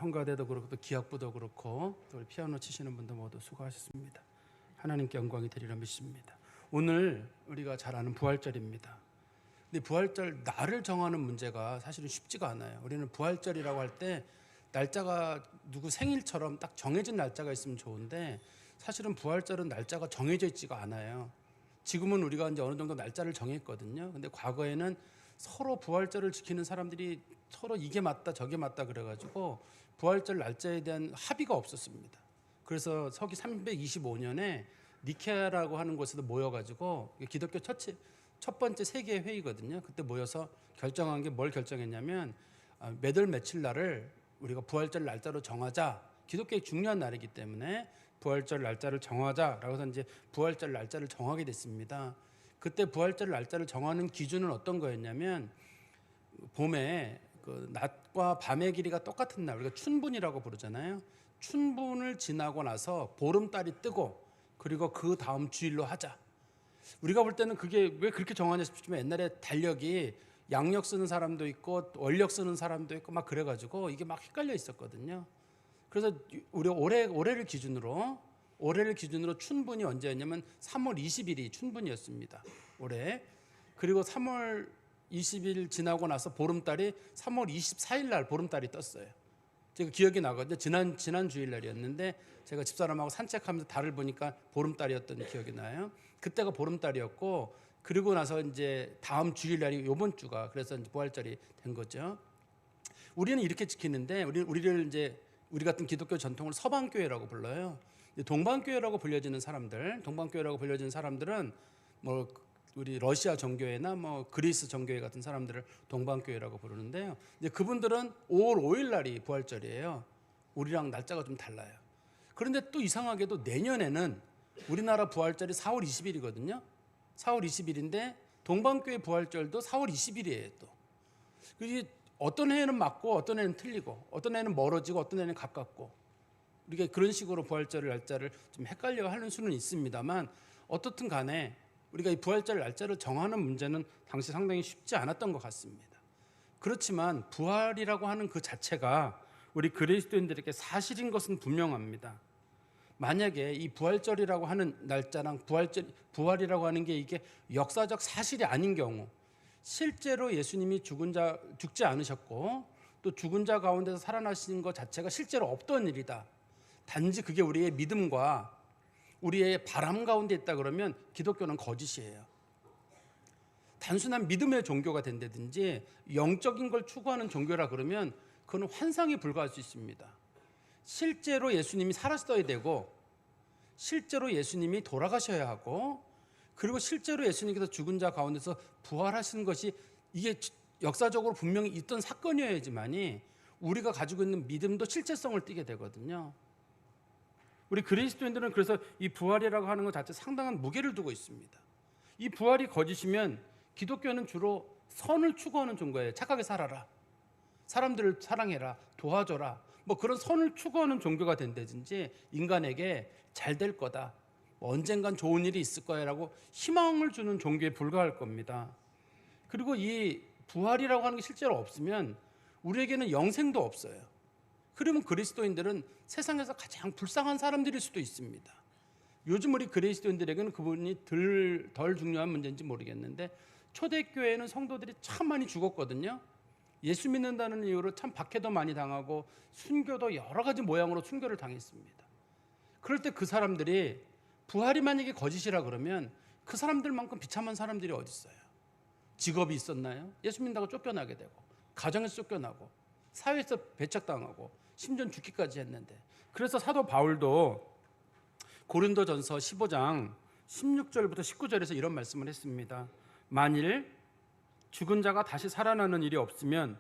성가대도 그렇고 또 기악부도 그렇고 또 우리 피아노 치시는 분도 모두 수고하셨습니다. 하나님께 영광이 되리라 믿습니다. 오늘 우리가 잘 아는 부활절입니다. 근데 부활절 날을 정하는 문제가 사실은 쉽지가 않아요. 우리는 부활절이라고 할 때 날짜가 누구 생일처럼 딱 정해진 날짜가 있으면 좋은데 사실은 부활절은 날짜가 정해져 있지가 않아요. 지금은 우리가 이제 어느 정도 날짜를 정했거든요. 근데 과거에는 서로 부활절을 지키는 사람들이 서로 이게 맞다 저게 맞다 그래가지고 부활절 날짜에 대한 합의가 없었습니다. 그래서 서기 325년에 니케아라고 하는 곳에서 모여가지고 기독교 첫 번째 세계 회의거든요. 그때 모여서 결정한 게 뭘 결정했냐면 몇 월 며칠 날을 우리가 부활절 날짜로 정하자. 기독교의 중요한 날이기 때문에 부활절 날짜를 정하자라고 해서 이제 부활절 날짜를 정하게 됐습니다. 그때 부활절 날짜를 정하는 기준은 어떤 거였냐면 봄에 그 낮과 밤의 길이가 똑같은 날, 우리가 춘분이라고 부르잖아요. 춘분을 지나고 나서 보름달이 뜨고 그리고 그 다음 주일로 하자. 우리가 볼 때는 그게 왜 그렇게 정하냐 싶지만 옛날에 달력이 양력 쓰는 사람도 있고 월력 쓰는 사람도 있고 막 그래가지고 이게 막 헷갈려 있었거든요. 그래서 우리 올해를 기준으로 춘분이 언제였냐면 3월 20일이 춘분이었습니다. 올해. 그리고 3월 20일 지나고 나서 보름달이 3월 24일 날 보름달이 떴어요. 제가 기억이 나거든요. 지난 주일날이었는데 제가 집사람하고 산책하면서 달을 보니까 보름달이었던 기억이 나요. 그때가 보름달이었고 그리고 나서 이제 다음 주일날이 이번 주가 그래서 이제 부활절이 된 거죠. 우리는 이렇게 지키는데 우리 같은 기독교 전통을 서방교회라고 불러요. 동방교회라고 불려지는 사람들은 뭐 우리 러시아 정교회나 뭐 그리스 정교회 같은 사람들을 동방교회라고 부르는데요. 이제 그분들은 5월 5일 날이 부활절이에요. 우리랑 날짜가 좀 달라요. 그런데 또 이상하게도 내년에는 우리나라 부활절이 4월 20일이거든요. 4월 20일인데 동방교회 부활절도 4월 20일이에요. 또 그게 어떤 해에는 맞고 어떤 해는 틀리고 어떤 해는 멀어지고 어떤 해는 가깝고 우리가 그런 식으로 부활절 날짜를 좀 헷갈려 하는 수는 있습니다만 어떻든 간에 우리가 이 부활절 날짜를 정하는 문제는 당시 상당히 쉽지 않았던 것 같습니다. 그렇지만 부활이라고 하는 그 자체가 우리 그리스도인들에게 사실인 것은 분명합니다. 만약에 이 부활절이라고 하는 날짜랑 부활이라고 하는 게 이게 역사적 사실이 아닌 경우 실제로 예수님이 죽지 않으셨고 또 죽은 자 가운데서 살아나신 것 자체가 실제로 없던 일이다. 단지 그게 우리의 믿음과 우리의 바람 가운데 있다 그러면 기독교는 거짓이에요. 단순한 믿음의 종교가 된다든지 영적인 걸 추구하는 종교라 그러면 그건 환상에 불과할 수 있습니다. 실제로 예수님이 살았어야 되고 실제로 예수님이 돌아가셔야 하고 그리고 실제로 예수님께서 죽은 자 가운데서 부활하신 것이 이게 역사적으로 분명히 있던 사건이어야지만이 우리가 가지고 있는 믿음도 실체성을 띠게 되거든요. 우리 그리스도인들은 그래서 이 부활이라고 하는 것 자체 상당한 무게를 두고 있습니다. 이 부활이 거짓이면 기독교는 주로 선을 추구하는 종교예요. 착하게 살아라, 사람들을 사랑해라, 도와줘라, 뭐 그런 선을 추구하는 종교가 된다든지 인간에게 잘 될 거다, 언젠간 좋은 일이 있을 거야라고 희망을 주는 종교에 불과할 겁니다. 그리고 이 부활이라고 하는 게 실제로 없으면 우리에게는 영생도 없어요. 그러면 그리스도인들은 세상에서 가장 불쌍한 사람들일 수도 있습니다. 요즘 우리 그리스도인들에게는 그 부분이 덜 중요한 문제인지 모르겠는데 초대교회에는 성도들이 참 많이 죽었거든요. 예수 믿는다는 이유로 참 박해도 많이 당하고 순교도 여러 가지 모양으로 순교를 당했습니다. 그럴 때 그 사람들이 부활이 만약에 거짓이라 그러면 그 사람들만큼 비참한 사람들이 어디 있어요? 직업이 있었나요? 예수 믿는다고 쫓겨나게 되고 가정에서 쫓겨나고 사회에서 배척당하고 심지어 죽기까지 했는데 그래서 사도 바울도 고린도전서 15장 16절부터 19절에서 이런 말씀을 했습니다. 만일 죽은 자가 다시 살아나는 일이 없으면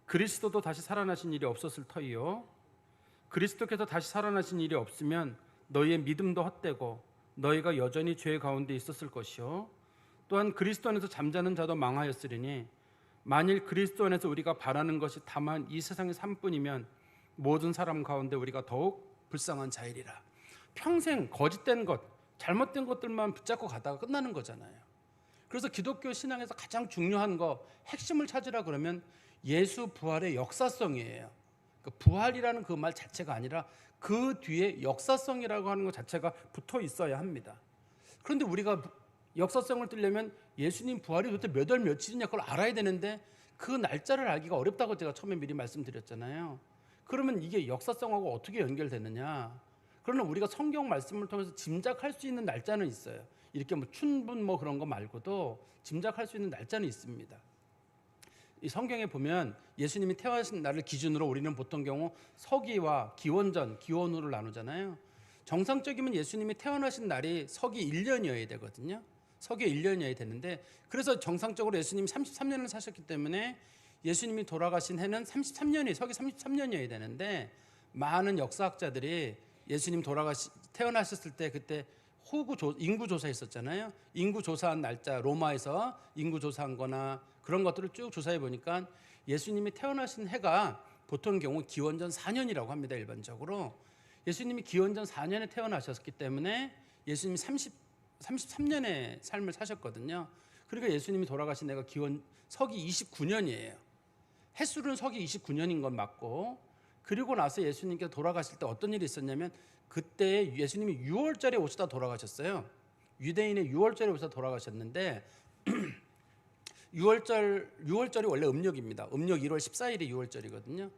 그리스도도 다시 살아나신 일이 없었을 터이요 그리스도께서 다시 살아나신 일이 없으면 너희의 믿음도 헛되고 너희가 여전히 죄 가운데 있었을 것이요 또한 그리스도 안에서 잠자는 자도 망하였으리니 만일 그리스도 안에서 우리가 바라는 것이 다만 이 세상의 삶뿐이면 모든 사람 가운데 우리가 더욱 불쌍한 자이리라. 평생 거짓된 것, 잘못된 것들만 붙잡고 가다가 끝나는 거잖아요. 그래서 기독교 신앙에서 가장 중요한 거, 핵심을 찾으라 그러면 예수 부활의 역사성이에요. 부활이라는 그 말 자체가 아니라 그 뒤에 역사성이라고 하는 것 자체가 붙어 있어야 합니다. 그런데 우리가 역사성을 ತಿಳಿ려면 예수님 부활이 도대체 몇 월 며칠이냐 그걸 알아야 되는데 그 날짜를 알기가 어렵다고 제가 처음에 미리 말씀드렸잖아요. 그러면 이게 역사성하고 어떻게 연결되느냐? 그러나 우리가 성경 말씀을 통해서 짐작할 수 있는 날짜는 있어요. 이렇게 뭐 춘분 뭐 그런 거 말고도 짐작할 수 있는 날짜는 있습니다. 이 성경에 보면 예수님이 태어나신 날을 기준으로 우리는 보통 경우 서기와 기원전, 기원후를 나누잖아요. 정상적이면 예수님이 태어나신 날이 서기 1년이어야 되거든요. 서기 1년이어야 되는데 그래서 정상적으로 예수님이 33년을 사셨기 때문에 예수님이 돌아가신 해는 33년이 서기 33년이어야 되는데 많은 역사학자들이 예수님 태어나셨을 때 그때 인구 조사했었잖아요. 인구 조사한 날짜 로마에서 인구 조사한 거나 그런 것들을 쭉 조사해 보니까 예수님이 태어나신 해가 보통 경우 기원전 4년이라고 합니다. 일반적으로 예수님이 기원전 4년에 태어나셨기 때문에 예수님이 33년의 삶을 사셨거든요. 그러니까 예수님이 돌아가신 해가 서기 29년이에요. 햇술은 서기 29년인 건 맞고 그리고 나서 예수님께서 돌아가실 때 어떤 일이 있었냐면 그때 예수님이 6월절에 오시다 돌아가셨어요. 유대인의 6월절에 오시다 돌아가셨는데 6월절이 원래 음력입니다. 음력 1월 14일이 6월절이거든요.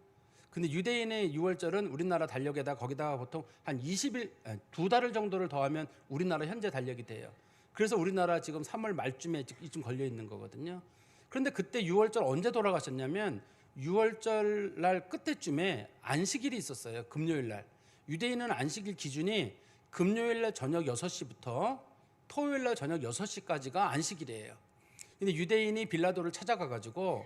근데 유대인의 6월절은 우리나라 달력에다 거기다가 보통 한 20일, 2달 정도를 더하면 우리나라 현재 달력이 돼요. 그래서 우리나라 지금 3월 말쯤에 이쯤 걸려 있는 거거든요. 그런데 그때 6월절 언제 돌아가셨냐면 6월절 날 끝에쯤에 안식일이 있었어요. 금요일 날. 유대인은 안식일 기준이 금요일 날 저녁 6시부터 토요일 날 저녁 6시까지가 안식일이에요. 근데 유대인이 빌라도를 찾아가 가지고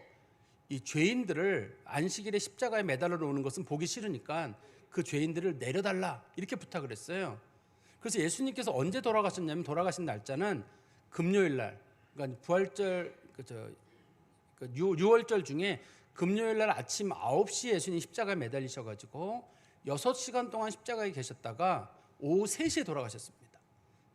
이 죄인들을 안식일에 십자가에 매달아 놓는 것은 보기 싫으니까 그 죄인들을 내려달라 이렇게 부탁을 했어요. 그래서 예수님께서 언제 돌아가셨냐면 돌아가신 날짜는 금요일 날, 그러니까 부활절 6월절 중에 금요일 날 아침 9시에 예수님 십자가에 매달리셔 가지고 6시간 동안 십자가에 계셨다가 오후 3시에 돌아가셨습니다.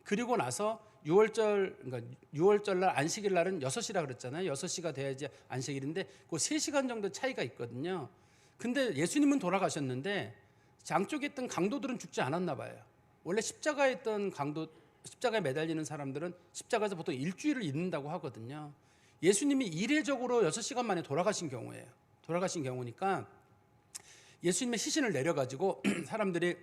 그리고 나서 6월절 날 안식일 날은 6시라 그랬잖아요. 6시가 돼야지 안식일인데 그 3시간 정도 차이가 있거든요. 근데 예수님은 돌아가셨는데 양쪽에 있던 강도들은 죽지 않았나 봐요. 원래 십자가에 매달리는 사람들은 십자가에서 보통 일주일을 있는다고 하거든요. 예수님이 이례적으로 6시간 만에 돌아가신 경우예요. 돌아가신 경우니까 예수님의 시신을 내려가지고 사람들이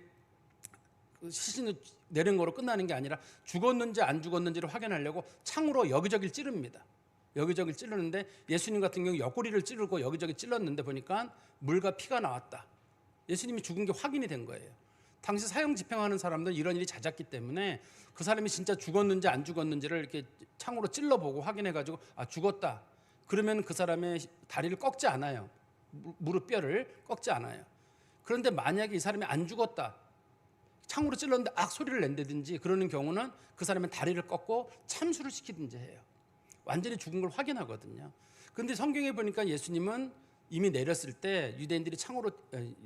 시신을 내린 거로 끝나는 게 아니라 죽었는지 안 죽었는지를 확인하려고 창으로 여기저기를 찌릅니다. 여기저기를 찌르는데 예수님 같은 경우 옆구리를 찌르고 여기저기 찔렀는데 보니까 물과 피가 나왔다. 예수님이 죽은 게 확인이 된 거예요. 당시 사형 집행하는 사람들은 이런 일이 잦았기 때문에 그 사람이 진짜 죽었는지 안 죽었는지를 이렇게 창으로 찔러보고 확인해가지고 아 죽었다. 그러면 그 사람의 다리를 꺾지 않아요. 무릎 뼈를 꺾지 않아요. 그런데 만약에 이 사람이 안 죽었다. 창으로 찔렀는데 악 소리를 낸다든지 그러는 경우는 그 사람의 다리를 꺾고 참수를 시키든지 해요. 완전히 죽은 걸 확인하거든요. 그런데 성경에 보니까 예수님은 이미 내렸을 때 유대인들이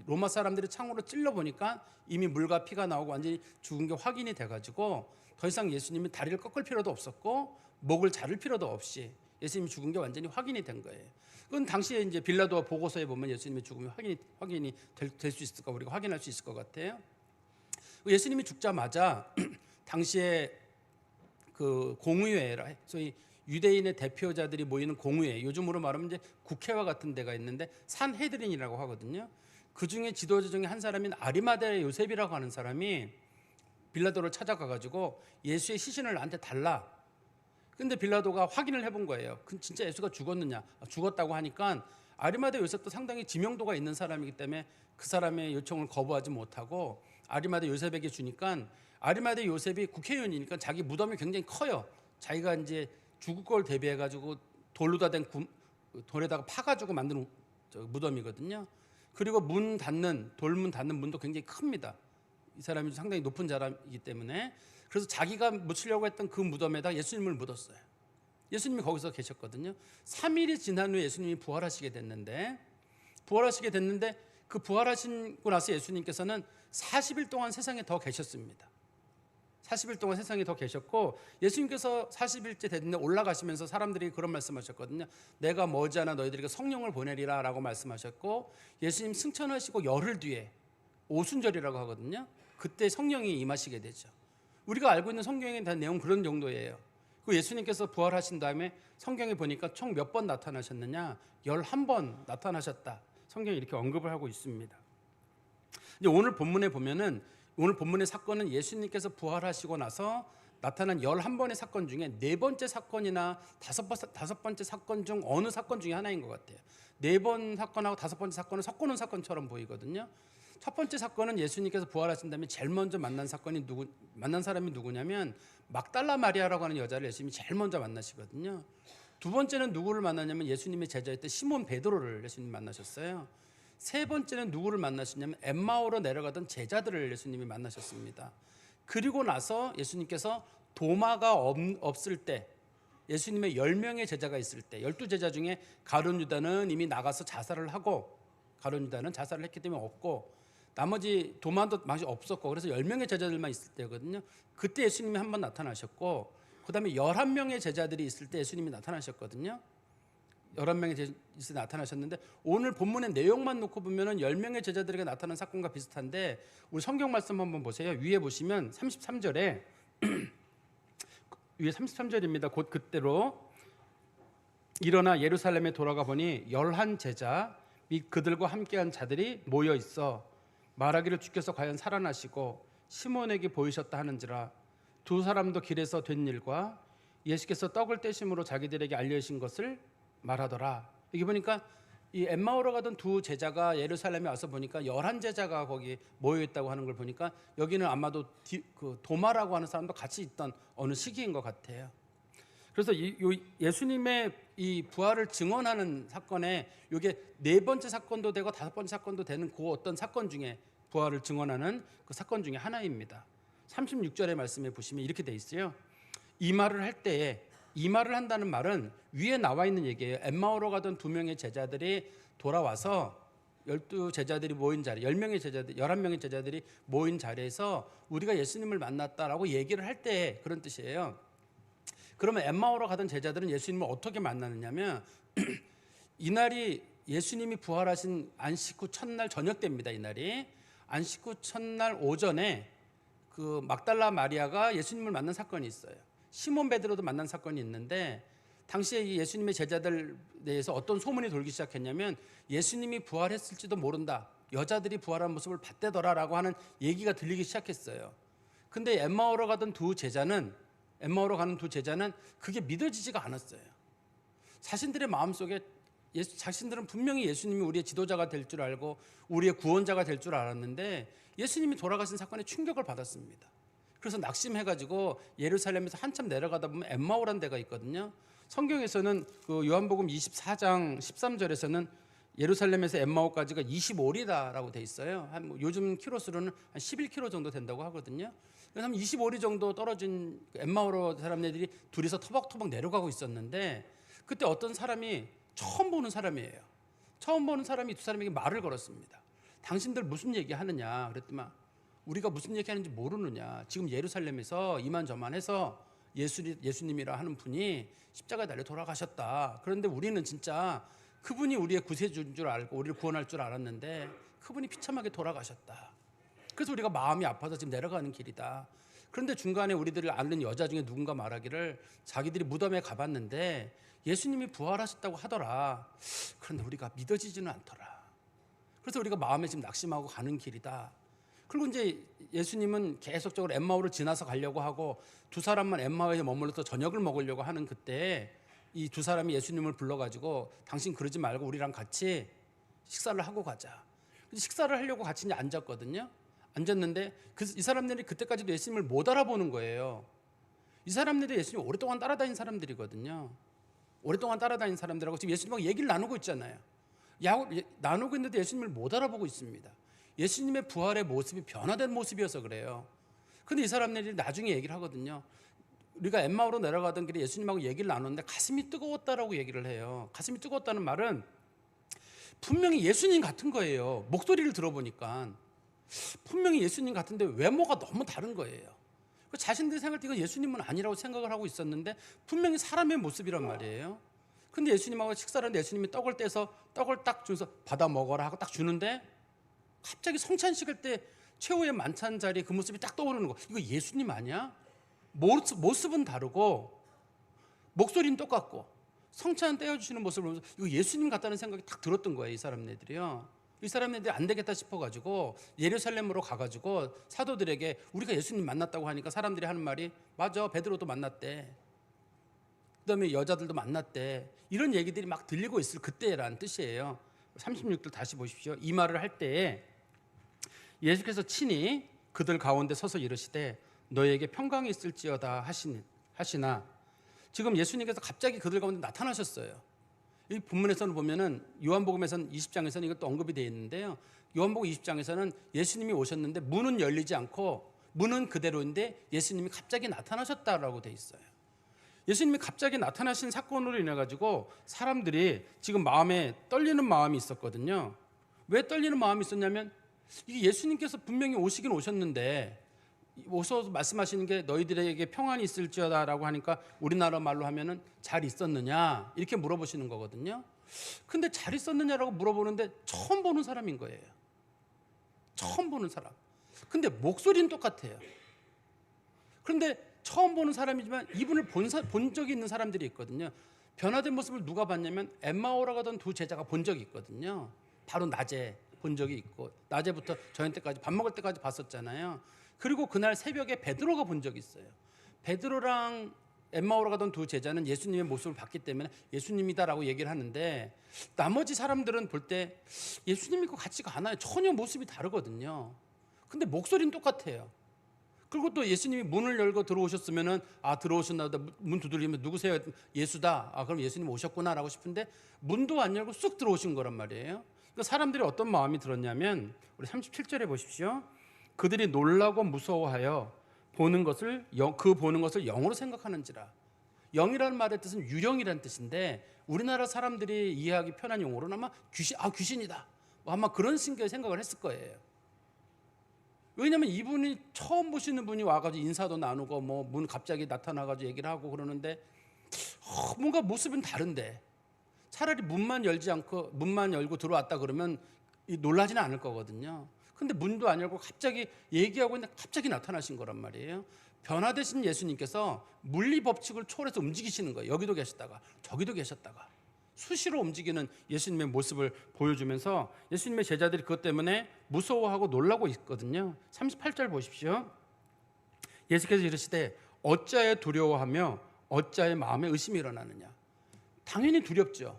로마 사람들이 창으로 찔러 보니까 이미 물과 피가 나오고 완전히 죽은 게 확인이 돼가지고 더 이상 예수님이 다리를 꺾을 필요도 없었고 목을 자를 필요도 없이 예수님이 죽은 게 완전히 확인이 된 거예요. 그건 당시에 이제 빌라도 보고서에 보면 예수님의 죽음이 확인이 될 수 있을까 우리가 확인할 수 있을 것 같아요. 예수님이 죽자마자 당시에 그 공의회라 소위 유대인의 대표자들이 모이는 공의회, 요즘으로 말하면 이제 국회와 같은 데가 있는데 산헤드린이라고 하거든요. 그 중에 지도자 중에 한 사람인 아리마대 요셉이라고 하는 사람이 빌라도를 찾아가 가지고 예수의 시신을 나한테 달라. 근데 빌라도가 확인을 해본 거예요. 진짜 예수가 죽었느냐? 죽었다고 하니까 아리마대 요셉도 상당히 지명도가 있는 사람이기 때문에 그 사람의 요청을 거부하지 못하고 아리마대 요셉에게 주니까 아리마대 요셉이 국회의원이니까 자기 무덤이 굉장히 커요. 자기가 이제 죽을 걸 대비해 가지고 돌로다 된 돌에다가 파가지고 만든 무덤이거든요. 그리고 돌문 닫는 문도 굉장히 큽니다. 이 사람이 상당히 높은 사람이기 때문에 그래서 자기가 묻히려고 했던 그 무덤에다 예수님을 묻었어요. 예수님이 거기서 계셨거든요. 3일이 지난 후에 예수님이 부활하시게 됐는데 그 부활하시고 나서 예수님께서는 40일 동안 세상에 더 계셨습니다. 40일 동안 세상에 더 계셨고 예수님께서 40일째 됐는데 올라가시면서 사람들이 그런 말씀하셨거든요. 내가 머지않아 너희들에게 성령을 보내리라 라고 말씀하셨고 예수님 승천하시고 열흘 뒤에 오순절이라고 하거든요. 그때 성령이 임하시게 되죠. 우리가 알고 있는 성경에 대한 내용은 그런 정도예요. 그 예수님께서 부활하신 다음에 성경에 보니까 총 몇 번 나타나셨느냐? 11번 나타나셨다. 성경이 이렇게 언급을 하고 있습니다. 이제 오늘 본문에 보면은 오늘 본문의 사건은 예수님께서 부활하시고 나서 나타난 11번의 사건 중에 네 번째 사건이나 다섯 번째 사건 중 어느 사건 중에 하나인 것 같아요. 네 번 사건하고 다섯 번째 사건은 섞어놓은 사건처럼 보이거든요. 첫 번째 사건은 예수님께서 부활하신 다음에 제일 먼저 만난 사람이 누구냐면 막달라 마리아라고 하는 여자를 예수님이 제일 먼저 만나시거든요. 두 번째는 누구를 만나냐면 예수님의 제자였던 시몬 베드로를 예수님이 만나셨어요. 세 번째는 누구를 만나시냐면 엠마오로 내려가던 제자들을 예수님이 만나셨습니다. 그리고 나서 예수님께서 도마가 없을 때 예수님의 10명의 제자가 있을 때 12제자 중에 가룟 유다는 이미 나가서 자살을 하고 가룟 유다는 자살을 했기 때문에 없고 나머지 도마도 맛이 없었고 그래서 10명의 제자들만 있을 때거든요. 그때 예수님이 한번 나타나셨고 그 다음에 11명의 제자들이 있을 때 예수님이 나타나셨거든요. 11명의 제자들이 나타나셨는데 오늘 본문의 내용만 놓고 보면 10명의 제자들에게 나타난 사건과 비슷한데 우리 성경 말씀 한번 보세요. 위에 보시면 33절에 위에 33절입니다. 곧 그때로 일어나 예루살렘에 돌아가 보니 11제자 및 그들과 함께한 자들이 모여 있어 말하기를 주께서 과연 살아나시고 시몬에게 보이셨다 하는지라. 두 사람도 길에서 된 일과 예수께서 떡을 떼심으로 자기들에게 알려주신 것을 말하더라. 여기 보니까 이 엠마오로 가던 두 제자가 예루살렘에 와서 보니까 11제자가 거기 모여 있다고 하는 걸 보니까 여기는 아마도 그 도마라고 하는 사람도 같이 있던 어느 시기인 것 같아요. 그래서 예수님의 이 부활을 증언하는 사건에 이게 네 번째 사건도 되고 다섯 번째 사건도 되는 그 어떤 사건 중에 부활을 증언하는 그 사건 중에 하나입니다. 36절의 말씀에 보시면 이렇게 돼 있어요. 이 말을 할 때에 이 말을 한다는 말은 위에 나와 있는 얘기예요. 엠마오로 가던 두 명의 제자들이 돌아와서 12제자들이 모인 자리, 10명의 제자들, 11명의 제자들이 모인 자리에서 우리가 예수님을 만났다라고 얘기를 할 때 그런 뜻이에요. 그러면 엠마오로 가던 제자들은 예수님을 어떻게 만나느냐면 이날이 예수님이 부활하신 안식 후 첫날 저녁 때입니다. 이날이 안식 후 첫날 오전에 그 막달라 마리아가 예수님을 만난 사건이 있어요. 시몬 베드로도 만난 사건이 있는데 당시에 이 예수님의 제자들 내에서 어떤 소문이 돌기 시작했냐면 예수님이 부활했을지도 모른다. 여자들이 부활한 모습을 봤대더라라고 하는 얘기가 들리기 시작했어요. 근데 엠마오로 가는 두 제자는 그게 믿어지지가 않았어요. 자신들의 마음속에 자신들은 분명히 예수님이 우리의 지도자가 될 줄 알고 우리의 구원자가 될 줄 알았는데 예수님이 돌아가신 사건에 충격을 받았습니다. 그래서 낙심해가지고 예루살렘에서 한참 내려가다 보면 엠마오라는 데가 있거든요. 성경에서는 그 요한복음 24장 13절에서는 예루살렘에서 엠마오까지가 25리다라고 돼 있어요. 요즘 키로수로는 한 11km 정도 된다고 하거든요. 그래서 한 25리 정도 떨어진 엠마오로 사람들이 둘이서 터벅터벅 내려가고 있었는데 그때 어떤 사람이 처음 보는 사람이에요. 처음 보는 사람이 두 사람에게 말을 걸었습니다. 당신들 무슨 얘기하느냐 그랬더만 우리가 무슨 얘기하는지 모르느냐. 지금 예루살렘에서 이만저만해서 예수님이라 하는 분이 십자가에 달려 돌아가셨다. 그런데 우리는 진짜 그분이 우리의 구세주인 줄 알고 우리를 구원할 줄 알았는데 그분이 비참하게 돌아가셨다. 그래서 우리가 마음이 아파서 지금 내려가는 길이다. 그런데 중간에 우리들을 아는 여자 중에 누군가 말하기를 자기들이 무덤에 가봤는데 예수님이 부활하셨다고 하더라. 그런데 우리가 믿어지지는 않더라. 그래서 우리가 마음에 지금 낙심하고 가는 길이다. 그리고 이제 예수님은 계속적으로 엠마오를 지나서 가려고 하고 두 사람만 엠마오에 머물러서 저녁을 먹으려고 하는 그때 이 두 사람이 예수님을 불러가지고 당신 그러지 말고 우리랑 같이 식사를 하고 가자. 식사를 하려고 같이 이제 앉았거든요. 앉았는데 이 사람들이 그때까지도 예수님을 못 알아보는 거예요. 이 사람들이 예수님 오랫동안 따라다닌 사람들이거든요. 오랫동안 따라다닌 사람들하고 지금 예수님하고 얘기를 나누고 있잖아요. 나누고 있는데 예수님을 못 알아보고 있습니다. 예수님의 부활의 모습이 변화된 모습이어서 그래요. 근데 이 사람들이 나중에 얘기를 하거든요. 우리가 엠마오로 내려가던 길에 예수님하고 얘기를 나눴는데 가슴이 뜨거웠다라고 얘기를 해요. 가슴이 뜨거웠다는 말은 분명히 예수님 같은 거예요. 목소리를 들어보니까 분명히 예수님 같은데 외모가 너무 다른 거예요. 자신들이 생각할 때 이건 예수님은 아니라고 생각을 하고 있었는데 분명히 사람의 모습이란 말이에요. 근데 예수님하고 식사를 하는데 예수님이 떡을 떼서 떡을 딱 주면서 받아 먹어라 하고 딱 주는데 갑자기 성찬식을 때 최후의 만찬 자리에 그 모습이 딱 떠오르는 거. 이거 예수님 아니야? 모습은 다르고 목소리는 똑같고 성찬 떼어주시는 모습을 보면서 이거 예수님 같다는 생각이 딱 들었던 거예요. 이 사람네들이요. 이 사람네들이 안 되겠다 싶어가지고 예루살렘으로 가가지고 사도들에게 우리가 예수님 만났다고 하니까 사람들이 하는 말이 맞아, 베드로도 만났대, 그다음에 여자들도 만났대, 이런 얘기들이 막 들리고 있을 그때라는 뜻이에요. 36절 다시 보십시오. 이 말을 할 때에 예수께서 친히 그들 가운데 서서 이르시되 너에게 평강이 있을지어다 하시나. 지금 예수님께서 갑자기 그들 가운데 나타나셨어요. 이 본문에서는 보면은 요한복음에서는 20장에서는 이것도 언급이 되어 있는데요. 요한복음 20장에서는 예수님이 오셨는데 문은 열리지 않고 문은 그대로인데 예수님이 갑자기 나타나셨다라고 되어 있어요. 예수님이 갑자기 나타나신 사건으로 인해 가지고 사람들이 지금 마음에 떨리는 마음이 있었거든요. 왜 떨리는 마음이 있었냐면 이게 예수님께서 분명히 오시긴 오셨는데 오셔서 말씀하시는 게 너희들에게 평안이 있을지어다라고 하니까 우리나라 말로 하면은 잘 있었느냐 이렇게 물어보시는 거거든요. 근데 잘 있었느냐라고 물어보는데 처음 보는 사람인 거예요. 처음 보는 사람. 근데 목소리는 똑같아요. 그런데 처음 보는 사람이지만 이분을 본 적이 있는 사람들이 있거든요. 변화된 모습을 누가 봤냐면 엠마오라고 하던 두 제자가 본 적이 있거든요. 바로 낮에 본 적이 있고 낮에부터 저녁 때까지 밥 먹을 때까지 봤었잖아요. 그리고 그날 새벽에 베드로가 본 적이 있어요. 베드로랑 엠마오로 가던 두 제자는 예수님의 모습을 봤기 때문에 예수님이다라고 얘기를 하는데 나머지 사람들은 볼 때 예수님과 같지가 않아요. 전혀 모습이 다르거든요. 근데 목소리는 똑같아요. 그리고 또 예수님이 문을 열고 들어오셨으면은 들어오셨나 보다. 문 두드리면 누구세요? 예수다. 그럼 예수님 오셨구나라고 싶은데 문도 안 열고 쑥 들어오신 거란 말이에요. 그러니까 사람들이 어떤 마음이 들었냐면 우리 37절에 보십시오. 그들이 놀라고 무서워하여 보는 것을 영으로 생각하는지라. 영이라는 말의 뜻은 유령이라는 뜻인데 우리나라 사람들이 이해하기 편한 용어로는 아마 귀신이다. 아마 그런 식의 생각을 했을 거예요. 왜냐하면 이분이 처음 보시는 분이 와가지고 인사도 나누고 문 갑자기 나타나가지고 얘기를 하고 그러는데 뭔가 모습은 다른데 차라리 문만 열고 들어왔다 그러면 놀라지는 않을 거거든요. 근데 문도 안 열고 갑자기 얘기하고 있는데 갑자기 나타나신 거란 말이에요. 변화되신 예수님께서 물리 법칙을 초월해서 움직이시는 거예요. 여기도 계셨다가 저기도 계셨다가 수시로 움직이는 예수님의 모습을 보여주면서 예수님의 제자들이 그것 때문에 무서워하고 놀라고 있거든요. 38절 보십시오. 예수께서 이르시되 어찌하여 두려워하며 어찌하여 마음에 의심이 일어나느냐. 당연히 두렵죠.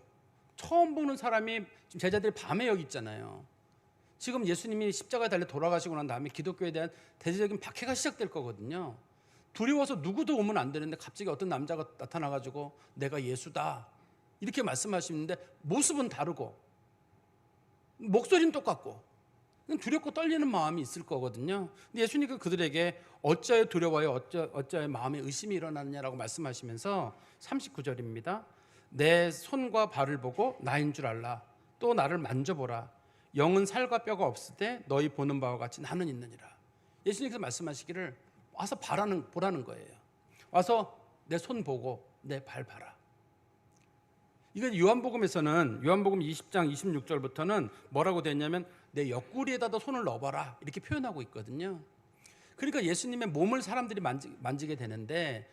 처음 보는 사람이 지금 제자들이 밤에 여기 있잖아요. 지금 예수님이 십자가에 달려 돌아가시고 난 다음에 기독교에 대한 대대적인 박해가 시작될 거거든요. 두려워서 누구도 오면 안 되는데 갑자기 어떤 남자가 나타나가지고 내가 예수다 이렇게 말씀하시는데 모습은 다르고 목소리는 똑같고 두렵고 떨리는 마음이 있을 거거든요. 근데 예수님은 그들에게 어찌하여 두려워요 어찌하여 마음에 의심이 일어나느냐라고 말씀하시면서 39절입니다. 내 손과 발을 보고 나인 줄 알라. 또 나를 만져보라. 영은 살과 뼈가 없을 때 너희 보는 바와 같이 나는 있느니라. 예수님께서 말씀하시기를 와서 보라는 거예요. 와서 내 손 보고 내 발 봐라. 이건 요한복음에서는 요한복음 20장 26절부터는 뭐라고 되었냐면 내 옆구리에다도 손을 넣어봐라 이렇게 표현하고 있거든요. 그러니까 예수님의 몸을 사람들이 만지게 되는데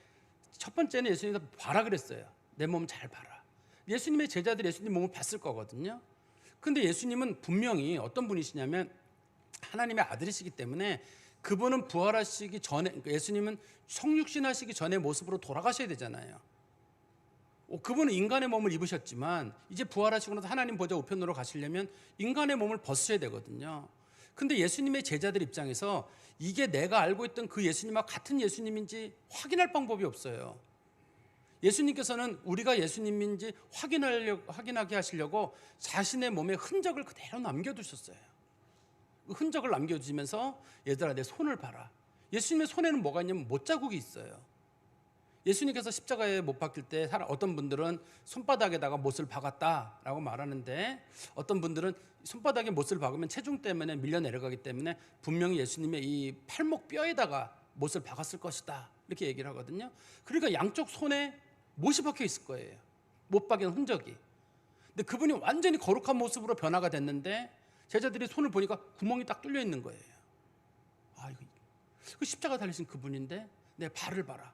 첫 번째는 예수님께서 봐라 그랬어요. 내 몸 잘 봐라. 예수님의 제자들이 예수님 몸을 봤을 거거든요. 근데 예수님은 분명히 어떤 분이시냐면 하나님의 아들이시기 때문에 그분은 부활하시기 전에, 그러니까 예수님은 성육신하시기 전의 모습으로 돌아가셔야 되잖아요. 그분은 인간의 몸을 입으셨지만 이제 부활하시고 나서 하나님 보좌 우편으로 가시려면 인간의 몸을 벗으셔야 되거든요. 근데 예수님의 제자들 입장에서 이게 내가 알고 있던 그 예수님과 같은 예수님인지 확인할 방법이 없어요. 예수님께서는 우리가 예수님인지 확인하게 하시려고 자신의 몸에 흔적을 그대로 남겨두셨어요. 그 흔적을 남겨주시면서 얘들아 내 손을 봐라. 예수님의 손에는 뭐가 있냐면 못자국이 있어요. 예수님께서 십자가에 못 박힐 때 어떤 분들은 손바닥에다가 못을 박았다라고 말하는데 어떤 분들은 손바닥에 못을 박으면 체중 때문에 밀려 내려가기 때문에 분명히 예수님의 이 팔목 뼈에다가 못을 박았을 것이다 이렇게 얘기를 하거든요. 그러니까 양쪽 손에 못이 박혀 있을 거예요. 못 박인 흔적이. 근데 그분이 완전히 거룩한 모습으로 변화가 됐는데 제자들이 손을 보니까 구멍이 딱 뚫려 있는 거예요. 아, 이거 그 십자가 달리신 그분인데 내 발을 봐라.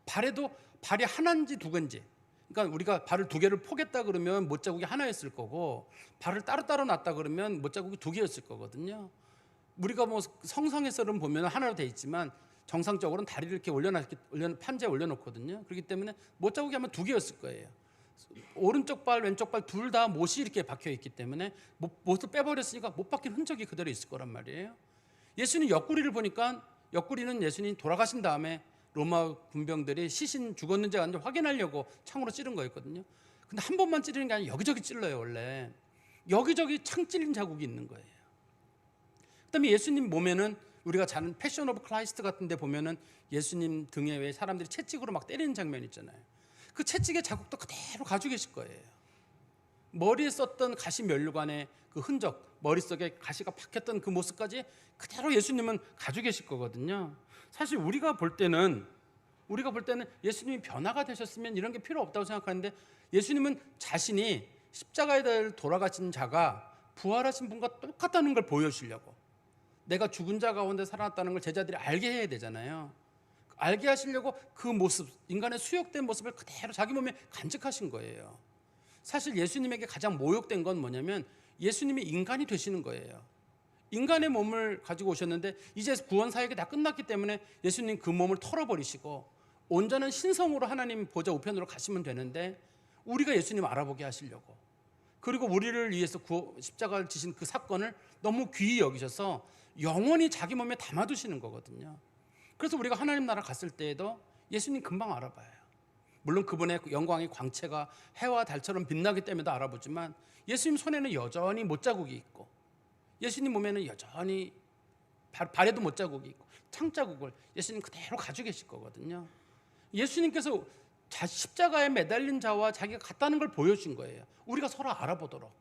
발에도 발이 하나인지 두 개인지. 그러니까 우리가 발을 두 개를 포겠다 그러면 못자국이 하나였을 거고 발을 따로 놨다 그러면 못자국이 두 개였을 거거든요. 우리가 뭐 성상에서는 보면 하나로 돼 있지만 정상적으로는 다리를 이렇게 판자에 올려놓거든요. 그렇기 때문에 못자국이 아마 두 개였을 거예요. 오른쪽 발, 왼쪽 발 둘 다 못이 이렇게 박혀 있기 때문에 못을 빼버렸으니까 못 박힌 흔적이 그대로 있을 거란 말이에요. 예수님 옆구리를 보니까 옆구리는 예수님 돌아가신 다음에 로마 군병들이 시신 죽었는지 아닌지 확인하려고 창으로 찌른 거였거든요. 근데 한 번만 찌르는 게 아니라 여기저기 찔러요. 원래 여기저기 창 찔린 자국이 있는 거예요. 그다음에 예수님 몸에는 우리가 자는 패션 오브 크라이스트 같은 데 보면은 예수님 등에 왜 사람들이 채찍으로 막 때리는 장면 있잖아요. 그 채찍의 자국도 그대로 가지고 계실 거예요. 머리에 썼던 가시 면류관의 그 흔적, 머릿속에 가시가 박혔던 그 모습까지 그대로 예수님은 가지고 계실 거거든요. 사실 우리가 볼 때는 예수님이 변화가 되셨으면 이런 게 필요 없다고 생각하는데 예수님은 자신이 십자가에 돌아가신 자가 부활하신 분과 똑같다는 걸 보여주시려고, 내가 죽은 자 가운데 살아났다는 걸 제자들이 알게 해야 되잖아요. 알게 하시려고 그 모습, 인간의 수욕된 모습을 그대로 자기 몸에 간직하신 거예요. 사실 예수님에게 가장 모욕된 건 뭐냐면 예수님이 인간이 되시는 거예요. 인간의 몸을 가지고 오셨는데 이제 구원 사역이 다 끝났기 때문에 예수님 그 몸을 털어버리시고 온전한 신성으로 하나님 보좌 우편으로 가시면 되는데 우리가 예수님 알아보게 하시려고, 그리고 우리를 위해서 십자가를 지신 그 사건을 너무 귀히 여기셔서 영원히 자기 몸에 담아두시는 거거든요. 그래서 우리가 하나님 나라 갔을 때에도 예수님 금방 알아봐요. 물론 그분의 영광의 광채가 해와 달처럼 빛나기 때문에도 알아보지만 예수님 손에는 여전히 못자국이 있고 예수님 몸에는 여전히 발에도 못자국이 있고 창자국을 예수님 그대로 가지고 계실 거거든요. 예수님께서 십자가에 매달린 자와 자기가 같다는 걸 보여준 거예요. 우리가 서로 알아보도록.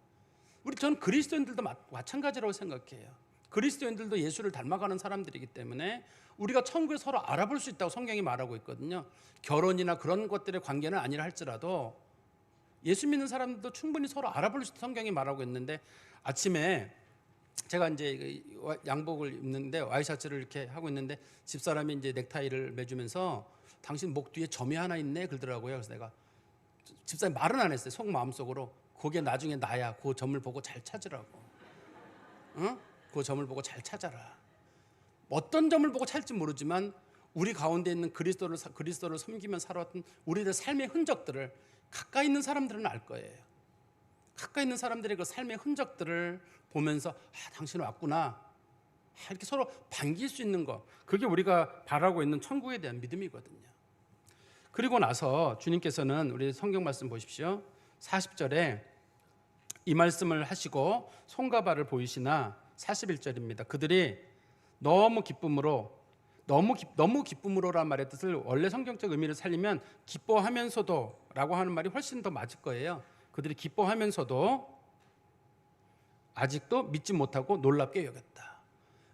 저는 그리스도인들도 마찬가지라고 생각해요. 그리스도인들도 예수를 닮아가는 사람들이기 때문에 우리가 천국에 서로 알아볼 수 있다고 성경이 말하고 있거든요. 결혼이나 그런 것들의 관계는 아니라 할지라도 예수 믿는 사람들도 충분히 서로 알아볼 수 있다고 성경이 말하고 있는데, 아침에 제가 이제 양복을 입는데 와이셔츠를 이렇게 하고 있는데 집사람이 이제 넥타이를 매주면서 당신 목 뒤에 점이 하나 있네 그러더라고요. 그래서 내가, 집사님 말은 안 했어요. 마음속으로 그게 나중에 나야. 그 점을 보고 잘 찾으라고. 응? 그 점을 보고 잘 찾아라. 어떤 점을 보고 찾을지 모르지만 우리 가운데 있는 그리스도를 섬기며 살아왔던 우리들 삶의 흔적들을 가까이 있는 사람들은 알 거예요. 가까이 있는 사람들의 그 삶의 흔적들을 보면서 당신 왔구나, 이렇게 서로 반길 수 있는 것, 그게 우리가 바라고 있는 천국에 대한 믿음이거든요. 그리고 나서 주님께서는 우리 성경 말씀 보십시오. 40절에 이 말씀을 하시고 손과 발을 보이시나 41절입니다. 그들이 너무 기쁨으로란 말의 뜻을 원래 성경적 의미를 살리면 기뻐하면서도 라고 하는 말이 훨씬 더 맞을 거예요. 그들이 기뻐하면서도 아직도 믿지 못하고 놀랍게 여겼다.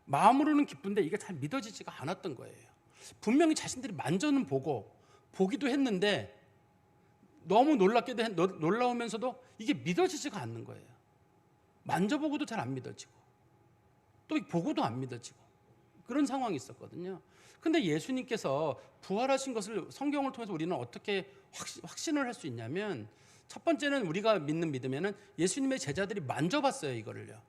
마음으로는 기쁜데 이게 잘 믿어지지가 않았던 거예요. 분명히 자신들이 만져는 보기도 했는데 너무 놀라우면서도 이게 믿어지지가 않는 거예요. 만져보고도 잘 안 믿어지고 또 보고도 안 믿어지고 그런 상황이 있었거든요. 근데 예수님께서 부활하신 것을 성경을 통해서 우리는 어떻게 확신을 할 수 있냐면, 첫 번째는 우리가 믿는 믿음에는 예수님의 제자들이 만져봤어요. 이거를요.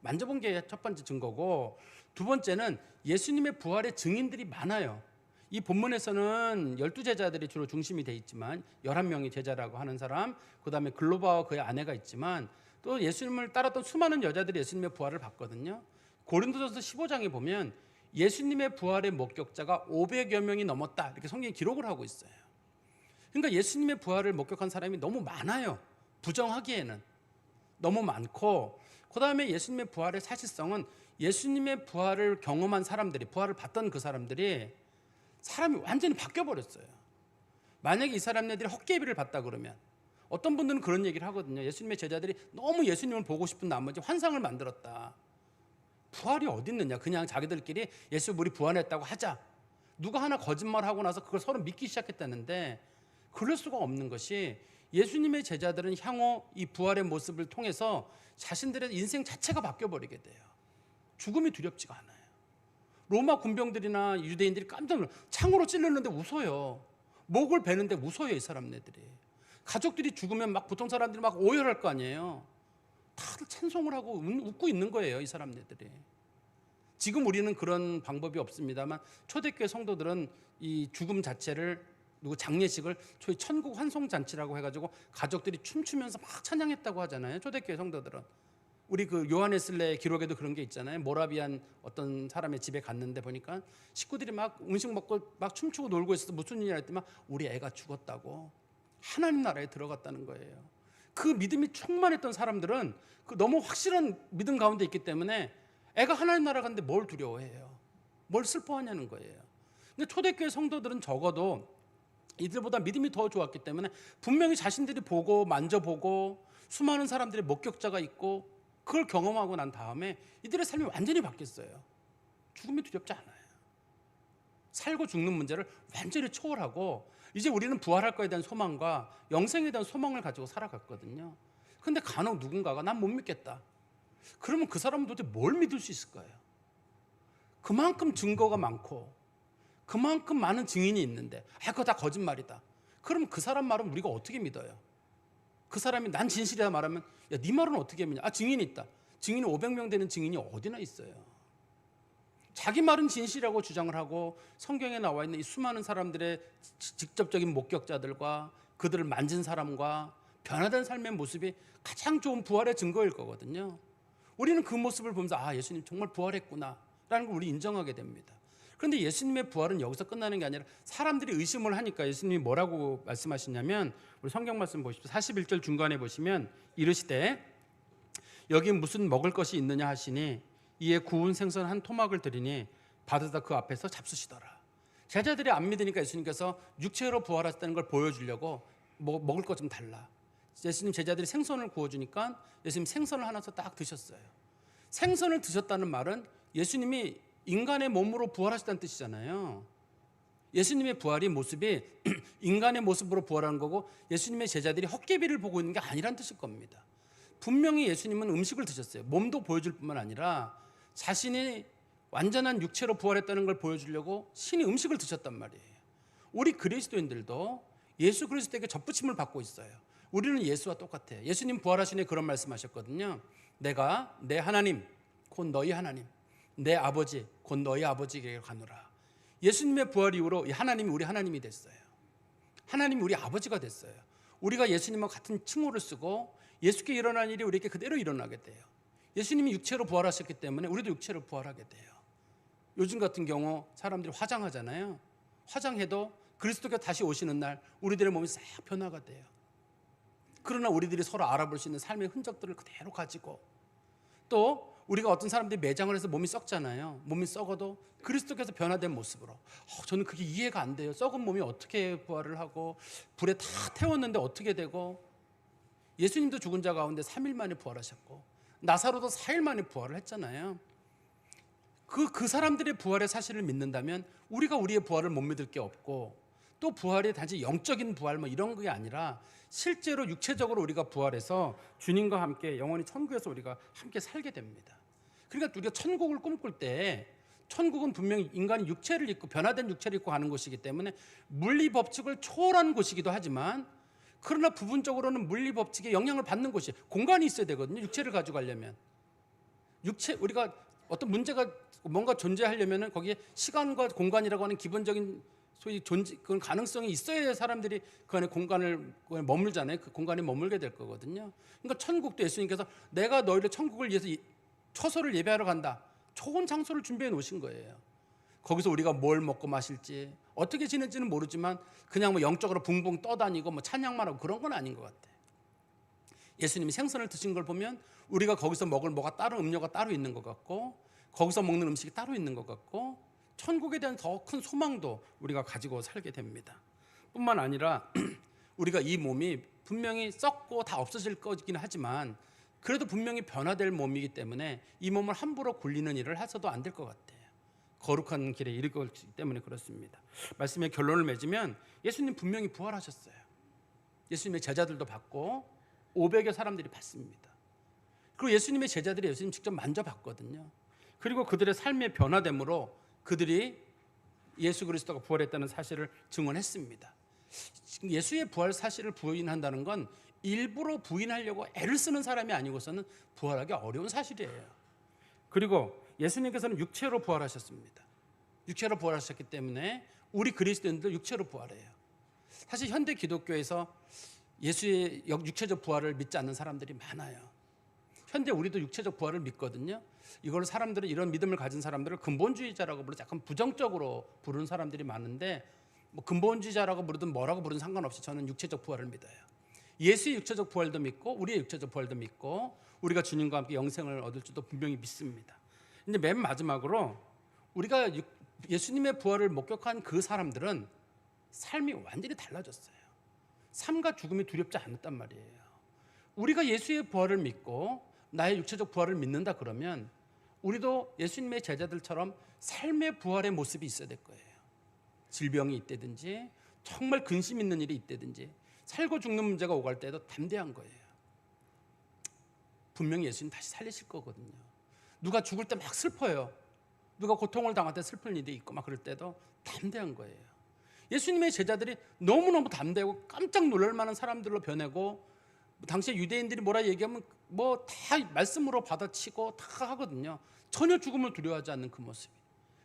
만져본 게 첫 번째 증거고, 두 번째는 예수님의 부활의 증인들이 많아요. 이 본문에서는 12제자들이 주로 중심이 돼 있지만 11명이 제자라고 하는 사람, 그 다음에 글로바와 그의 아내가 있지만 또 예수님을 따랐던 수많은 여자들이 예수님의 부활을 봤거든요. 고린도전서 15장에 보면 예수님의 부활의 목격자가 500여 명이 넘었다, 이렇게 성경이 기록을 하고 있어요. 그러니까 예수님의 부활을 목격한 사람이 너무 많아요. 부정하기에는 너무 많고, 그 다음에 예수님의 부활의 사실성은 예수님의 부활을 경험한 사람들이, 부활을 봤던 그 사람들이 사람이 완전히 바뀌어버렸어요. 만약에 이 사람네들이 헛개비를 봤다 그러면, 어떤 분들은 그런 얘기를 하거든요. 예수님의 제자들이 너무 예수님을 보고 싶은 나머지 환상을 만들었다. 부활이 어디 있느냐, 그냥 자기들끼리 예수 우리 부활했다고 하자, 누가 하나 거짓말하고 나서 그걸 서로 믿기 시작했다는데 그럴 수가 없는 것이 예수님의 제자들은 향후 이 부활의 모습을 통해서 자신들의 인생 자체가 바뀌어버리게 돼요. 죽음이 두렵지가 않아요. 로마 군병들이나 유대인들이 깜짝 놀라 창으로 찔렀는데 웃어요. 목을 베는데 웃어요. 이 사람네들이. 가족들이 죽으면 막 보통 사람들이 막 오열할 거 아니에요. 다들 찬송을 하고 웃고 있는 거예요. 이 사람네들이. 지금 우리는 그런 방법이 없습니다만 초대교회 성도들은 이 죽음 자체를 누구 장례식을 저희 천국 환송 잔치라고 해가지고 가족들이 춤추면서 막 찬양했다고 하잖아요. 초대교회 성도들은. 우리 그 요하네슬레 기록에도 그런 게 있잖아요. 모라비안 어떤 사람의 집에 갔는데 보니까 식구들이 막 음식 먹고 막 춤추고 놀고 있어서 무슨 일이냐 했더니 우리 애가 죽었다고. 하나님 나라에 들어갔다는 거예요. 그 믿음이 충만했던 사람들은 그 너무 확실한 믿음 가운데 있기 때문에 애가 하나님 나라 갔는데 뭘 두려워해요? 뭘 슬퍼하냐는 거예요. 근데 초대교회 성도들은 적어도 이들보다 믿음이 더 좋았기 때문에 분명히 자신들이 보고 만져보고 수많은 사람들의 목격자가 있고 그걸 경험하고 난 다음에 이들의 삶이 완전히 바뀌었어요. 죽음이 두렵지 않아요. 살고 죽는 문제를 완전히 초월하고 이제 우리는 부활할 거에 대한 소망과 영생에 대한 소망을 가지고 살아갔거든요. 근데 간혹 누군가가 난 못 믿겠다. 그러면 그 사람은 도대체 뭘 믿을 수 있을까요? 그만큼 증거가 많고 그만큼 많은 증인이 있는데 그거 다 거짓말이다. 그럼 그 사람 말은 우리가 어떻게 믿어요? 그 사람이 난 진실이다 말하면 야, 네 말은 어떻게 믿냐? 증인이 있다. 증인이 500명 되는 증인이 어디나 있어요. 자기 말은 진실이라고 주장을 하고 성경에 나와 있는 이 수많은 사람들의 직접적인 목격자들과 그들을 만진 사람과 변화된 삶의 모습이 가장 좋은 부활의 증거일 거거든요. 우리는 그 모습을 보면서 예수님 정말 부활했구나 라는 걸 우리 인정하게 됩니다. 그런데 예수님의 부활은 여기서 끝나는 게 아니라 사람들이 의심을 하니까 예수님이 뭐라고 말씀하시냐면 우리 성경 말씀 보십시오. 41절 중간에 보시면 이르시되 여기 무슨 먹을 것이 있느냐 하시니 이에 구운 생선 한 토막을 드리니 받으다 그 앞에서 잡수시더라. 제자들이 안 믿으니까 예수님께서 육체로 부활하셨다는 걸 보여주려고 먹을 것 좀 달라. 예수님 제자들이 생선을 구워주니까 예수님 생선을 하나 딱 드셨어요. 생선을 드셨다는 말은 예수님이 인간의 몸으로 부활하셨다는 뜻이잖아요. 예수님의 부활이 모습이 인간의 모습으로 부활하는 거고 예수님의 제자들이 헛개비를 보고 있는 게 아니란 뜻일 겁니다. 분명히 예수님은 음식을 드셨어요. 몸도 보여줄 뿐만 아니라 자신이 완전한 육체로 부활했다는 걸 보여주려고 신이 음식을 드셨단 말이에요. 우리 그리스도인들도 예수 그리스도에게 접붙임을 받고 있어요. 우리는 예수와 똑같아요. 예수님 부활하시니 그런 말씀하셨거든요. 내가 내 하나님 곧 너희 하나님 내 아버지 곧 너희 아버지에게 가노라. 예수님의 부활 이후로 하나님이 우리 하나님이 됐어요. 하나님이 우리 아버지가 됐어요. 우리가 예수님과 같은 칭호를 쓰고 예수께 일어난 일이 우리에게 그대로 일어나게 돼요. 예수님이 육체로 부활하셨기 때문에 우리도 육체로 부활하게 돼요. 요즘 같은 경우 사람들이 화장하잖아요. 화장해도 그리스도가 다시 오시는 날 우리들의 몸이 싹 변화가 돼요. 그러나 우리들이 서로 알아볼 수 있는 삶의 흔적들을 그대로 가지고 또 우리가 어떤 사람들이 매장을 해서 몸이 썩잖아요. 몸이 썩어도 그리스도께서 변화된 모습으로 저는 그게 이해가 안 돼요. 썩은 몸이 어떻게 부활을 하고 불에 다 태웠는데 어떻게 되고 예수님도 죽은 자 가운데 3일 만에 부활하셨고 나사로도 4일 만에 부활을 했잖아요. 그 사람들의 부활의 사실을 믿는다면 우리가 우리의 부활을 못 믿을 게 없고 또 부활이 단지 영적인 부활 이런 게 아니라 실제로 육체적으로 우리가 부활해서 주님과 함께 영원히 천국에서 우리가 함께 살게 됩니다. 그러니까 우리가 천국을 꿈꿀 때 천국은 분명히 인간이 육체를 입고 변화된 육체를 입고 가는 곳이기 때문에 물리 법칙을 초월한 곳이기도 하지만 그러나 부분적으로는 물리 법칙에 영향을 받는 곳이 공간이 있어야 되거든요. 육체를 가지고 가려면 우리가 어떤 문제가 뭔가 존재하려면 거기에 시간과 공간이라고 하는 기본적인 소위 그런 가능성이 있어야 사람들이 그 안에 공간을 머물잖아요. 그 공간에 머물게 될 거거든요. 그러니까 천국도 예수님께서 내가 너희를 천국을 위해서 처소를 예배하러 간다. 좋은 장소를 준비해 놓으신 거예요. 거기서 우리가 뭘 먹고 마실지 어떻게 지낼지는 모르지만 그냥 영적으로 붕붕 떠다니고 찬양만 하고 그런 건 아닌 것 같아요. 예수님이 생선을 드신 걸 보면 우리가 거기서 먹을 뭐가 따로 음료가 따로 있는 것 같고 거기서 먹는 음식이 따로 있는 것 같고 천국에 대한 더 큰 소망도 우리가 가지고 살게 됩니다. 뿐만 아니라 우리가 이 몸이 분명히 썩고 다 없어질 거긴 하지만 그래도 분명히 변화될 몸이기 때문에 이 몸을 함부로 굴리는 일을 해서도 안 될 것 같아요. 거룩한 길에 이르기 때문에 그렇습니다. 말씀의 결론을 맺으면 예수님 분명히 부활하셨어요. 예수님의 제자들도 받고 500여 사람들이 받습니다. 그리고 예수님의 제자들이 예수님 직접 만져봤거든요. 그리고 그들의 삶의 변화됨으로 그들이 예수 그리스도가 부활했다는 사실을 증언했습니다. 예수의 부활 사실을 부인한다는 건 일부러 부인하려고 애를 쓰는 사람이 아니고서는 부활하기 어려운 사실이에요. 그리고 예수님께서는 육체로 부활하셨습니다. 육체로 부활하셨기 때문에 우리 그리스도인들 육체로 부활해요. 사실 현대 기독교에서 예수의 육체적 부활을 믿지 않는 사람들이 많아요. 현대 우리도 육체적 부활을 믿거든요. 이걸 사람들은, 이런 믿음을 가진 사람들을 근본주의자라고 부르고 약간 부정적으로 부르는 사람들이 많은데, 뭐 근본주의자라고 부르든 뭐라고 부르든 상관없이 저는 육체적 부활을 믿어요. 예수의 육체적 부활도 믿고 우리의 육체적 부활도 믿고 우리가 주님과 함께 영생을 얻을 줄도 분명히 믿습니다. 근데 맨 마지막으로 우리가 예수님의 부활을 목격한 그 사람들은 삶이 완전히 달라졌어요. 삶과 죽음이 두렵지 않았단 말이에요. 우리가 예수의 부활을 믿고 나의 육체적 부활을 믿는다 그러면 우리도 예수님의 제자들처럼 삶의 부활의 모습이 있어야 될 거예요. 질병이 있다든지 정말 근심 있는 일이 있다든지 살고 죽는 문제가 오갈 때도 담대한 거예요. 분명히 예수님 다시 살리실 거거든요. 누가 죽을 때 막 슬퍼요. 누가 고통을 당할 때 슬픈 일이 있고 막 그럴 때도 담대한 거예요. 예수님의 제자들이 너무너무 담대하고 깜짝 놀랄 만한 사람들로 변하고, 당시 유대인들이 뭐라 얘기하면 뭐 다 말씀으로 받아치고 다 하거든요. 전혀 죽음을 두려워하지 않는 그 모습이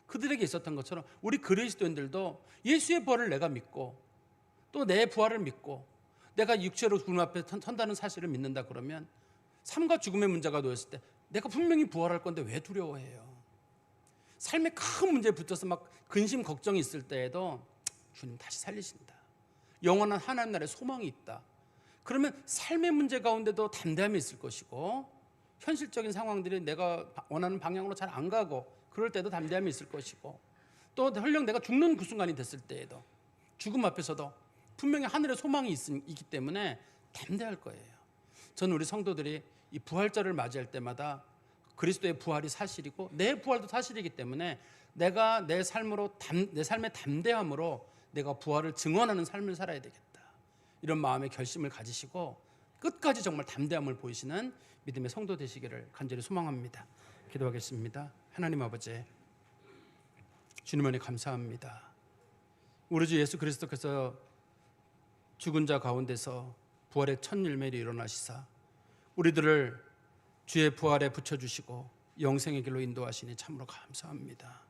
그들에게 있었던 것처럼 우리 그리스도인들도 예수의 부활을 내가 믿고 또 내 부활을 믿고 내가 육체로 주님 앞에 선다는 사실을 믿는다 그러면 삶과 죽음의 문제가 놓였을 때 내가 분명히 부활할 건데 왜 두려워해요? 삶에 큰 문제에 붙어서 막 근심 걱정이 있을 때에도 주님 다시 살리신다. 영원한 하나님 나라의 소망이 있다. 그러면 삶의 문제 가운데도 담대함이 있을 것이고, 현실적인 상황들이 내가 원하는 방향으로 잘 안 가고 그럴 때도 담대함이 있을 것이고, 또 설령 내가 죽는 그 순간이 됐을 때에도 죽음 앞에서도 분명히 하늘의 소망이 있기 때문에 담대할 거예요. 저는 우리 성도들이 이 부활절을 맞이할 때마다 그리스도의 부활이 사실이고 내 부활도 사실이기 때문에 내가 내 삶의 담대함으로 내가 부활을 증언하는 삶을 살아야 되겠다. 이런 마음의 결심을 가지시고 끝까지 정말 담대함을 보이시는 믿음의 성도 되시기를 간절히 소망합니다. 기도하겠습니다. 하나님 아버지, 주님 안에 감사합니다. 우리 주 예수 그리스도께서 죽은 자 가운데서 부활의 첫 열매를 일어나시사 우리들을 주의 부활에 붙여주시고 영생의 길로 인도하시니 참으로 감사합니다.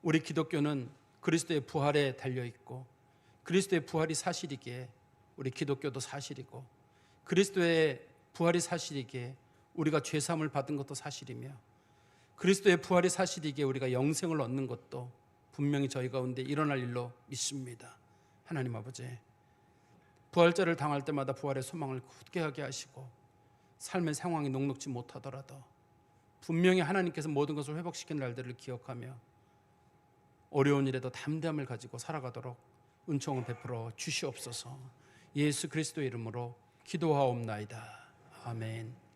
우리 기독교는 그리스도의 부활에 달려있고 그리스도의 부활이 사실이기에 우리 기독교도 사실이고, 그리스도의 부활이 사실이기에 우리가 죄사함을 받은 것도 사실이며, 그리스도의 부활이 사실이기에 우리가 영생을 얻는 것도 분명히 저희 가운데 일어날 일로 믿습니다. 하나님 아버지, 부활절을 당할 때마다 부활의 소망을 굳게 하게 하시고 삶의 상황이 녹록지 못하더라도 분명히 하나님께서 모든 것을 회복시킨 날들을 기억하며 어려운 일에도 담대함을 가지고 살아가도록 은총을 베풀어 주시옵소서. 예수 그리스도의 이름으로 기도하옵나이다. 아멘.